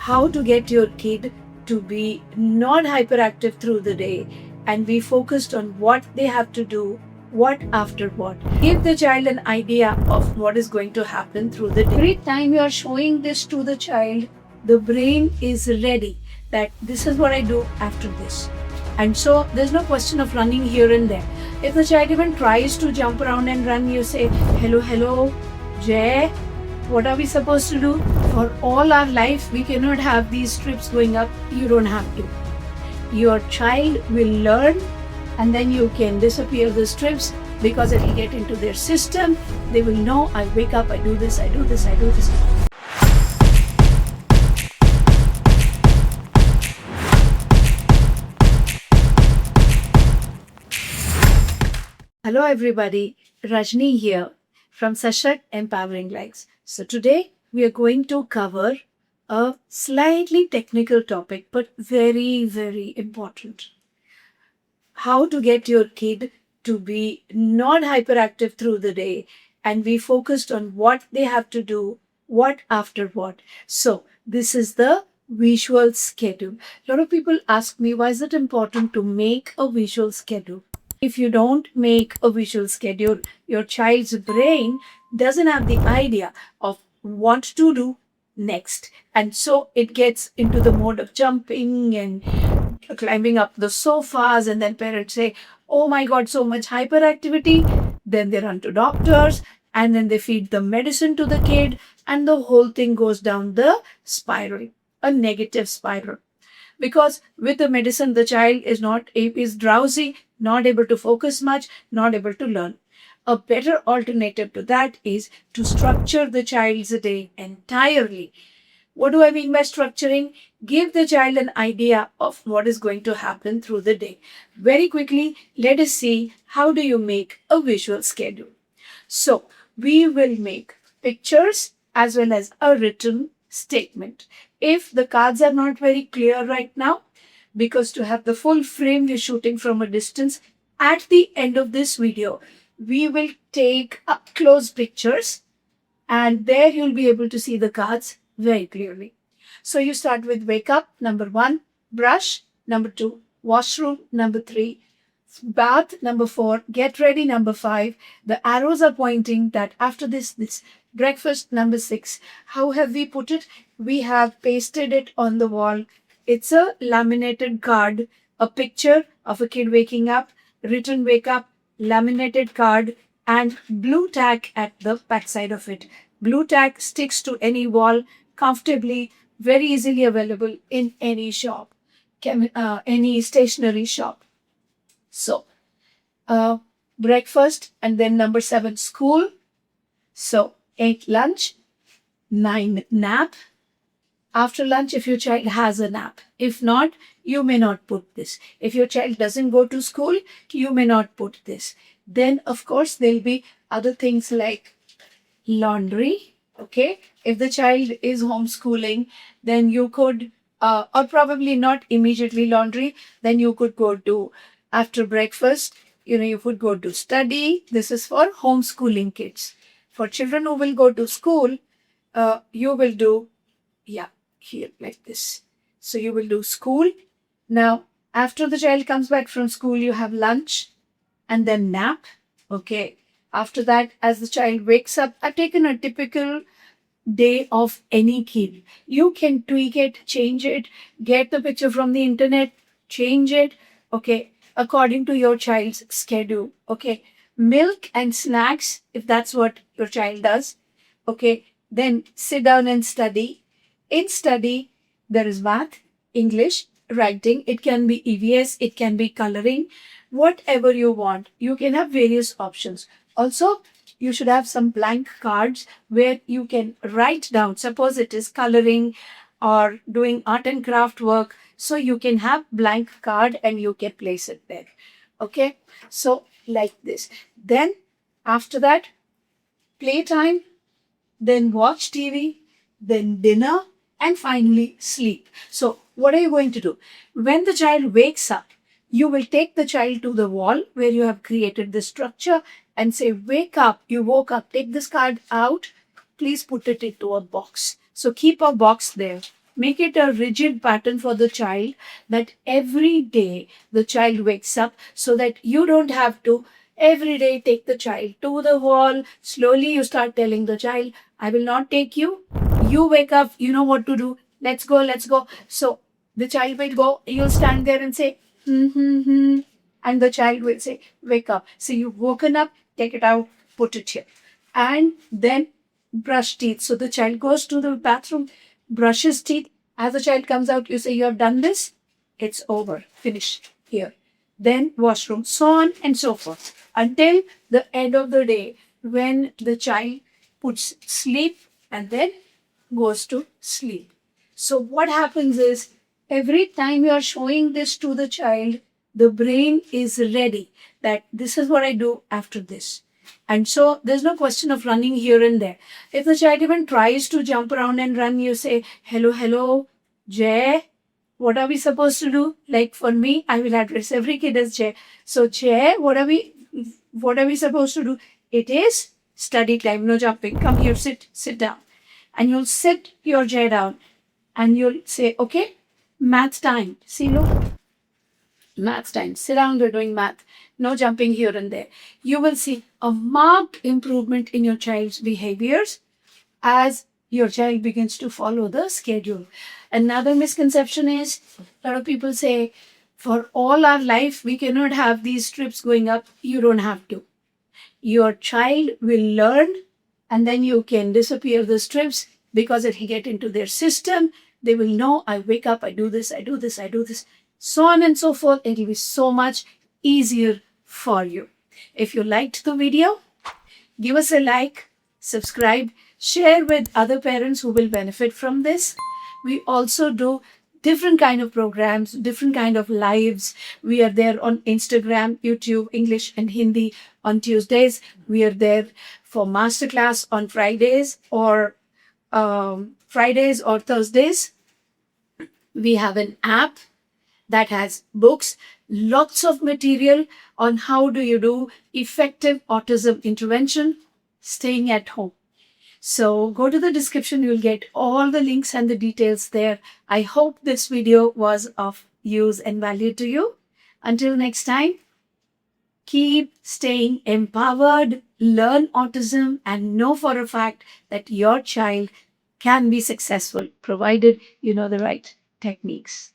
how to get your kid to be not hyperactive through the day and be focused on what they have to do, what after what. Give the child an idea of what is going to happen through the day. Every time you are showing this to the child, the brain is ready that this is what I do after this. And so there's no question of running here and there. If the child even tries to jump around and run, you say, hello, hello, Jay, what are we supposed to do? For all our life, we cannot have these strips going up. You don't have to. Your child will learn and then you can disappear the strips because it will get into their system. They will know, I wake up, I do this, I do this, I do this. Hello everybody, Rajni here from Sashakt Empowering Lives. So today we are going to cover a slightly technical topic but very, very important. How to get your kid to be not hyperactive through the day and be focused on what they have to do, what after what. So this is the visual schedule. A lot of people ask me, why is it important to make a visual schedule? If you don't make a visual schedule, your child's brain doesn't have the idea of what to do next. And so it gets into the mode of jumping and climbing up the sofas, and then parents say, oh my God, so much hyperactivity. Then they run to doctors and then they feed the medicine to the kid, and the whole thing goes down the spiral, a negative spiral. Because with the medicine, the child is drowsy, not able to focus much, not able to learn. A better alternative to that is to structure the child's day entirely. What do I mean by structuring? Give the child an idea of what is going to happen through the day. Very quickly, let us see how do you make a visual schedule. So, we will make pictures as well as a written statement. If the cards are not very clear right now, because to have the full frame we're shooting from a distance, at the end of this video, we will take up close pictures and there you'll be able to see the cards very clearly. So you start with wake up, number 1, brush, number 2, washroom, number 3, bath, number 4, get ready, number 5. The arrows are pointing that after this, breakfast, number 6. How have we put it? We have pasted it on the wall. It's a laminated card, a picture of a kid waking up, written wake up, laminated card, and blue tack at the backside of it. Blue tack sticks to any wall comfortably, very easily available in any shop, any stationery shop. So, breakfast, and then number 7, school. So, 8, lunch, 9, nap. After lunch, if your child has a nap. If not, you may not put this. If your child doesn't go to school, you may not put this. Then, of course, there'll be other things like laundry. Okay, if the child is homeschooling, then you could, or probably not immediately laundry, then you could go to after breakfast, you could go to study. This is for homeschooling kids. For children who will go to school, you will do, here like this. So you will do school. Now, after the child comes back from school, you have lunch and then nap. Okay. After that, as the child wakes up, I've taken a typical day of any kid. You can tweak it, change it, get the picture from the internet, change it, okay, according to your child's schedule, okay. Milk and snacks, if that's what your child does, okay, then sit down and study. In study, there is math, English, writing. It can be EVS, it can be coloring, whatever you want. You can have various options. Also, you should have some blank cards where you can write down. Suppose it is coloring or doing art and craft work. So you can have blank card and you can place it there. Okay. So like this. Then after that, playtime, then watch TV, then dinner, and finally sleep. So what are you going to do? When the child wakes up, you will take the child to the wall where you have created the structure and say, wake up, you woke up, take this card out, please put it into a box. So keep a box there. Make it a rigid pattern for the child that every day the child wakes up, so that you don't have to every day take the child to the wall. Slowly you start telling the child, I will not take you. You wake up, you know what to do. Let's go, let's go. So the child will go, you'll stand there and say, hmm, hmm, hmm. And the child will say, wake up. So you've woken up, take it out, put it here. And then brush teeth. So the child goes to the bathroom, brushes teeth. As the child comes out, you say, you have done this, it's over, finish here. Then washroom, so on and so forth. Until the end of the day, when the child puts sleep and then goes to sleep. So what happens is, every time you are showing this to the child, the brain is ready that this is what I do after this. And so there's no question of running here and there. If the child even tries to jump around and run, you say, hello, hello, Jay, what are we supposed to do? Like for me, I will address every kid as Jay. So Jay, what are we supposed to do? It is study time, no jumping. Come here, sit down. And you'll sit your Jay down and you'll say, okay, math time. See, look, math time. Sit down, we're doing math. No jumping here and there. You will see a marked improvement in your child's behaviors as your child begins to follow the schedule. Another misconception is, a lot of people say, for all our life, we cannot have these trips going up. You don't have to. Your child will learn, and then you can disappear the strips because it will get into their system. They will know, I wake up, I do this, I do this, I do this, so on and so forth. It will be so much easier for you. If you liked the video, give us a like, subscribe, share with other parents who will benefit from this. We also do different kind of programs, different kind of lives. We are there on Instagram, YouTube, English and Hindi on Tuesdays. We are there for masterclass on Fridays or Thursdays. We have an app that has books, lots of material on how do you do effective autism intervention staying at home. So go to the description, you'll get all the links and the details there. I hope this video was of use and value to you. Until next time, keep staying empowered, learn autism, and know for a fact that your child can be successful provided you know the right techniques.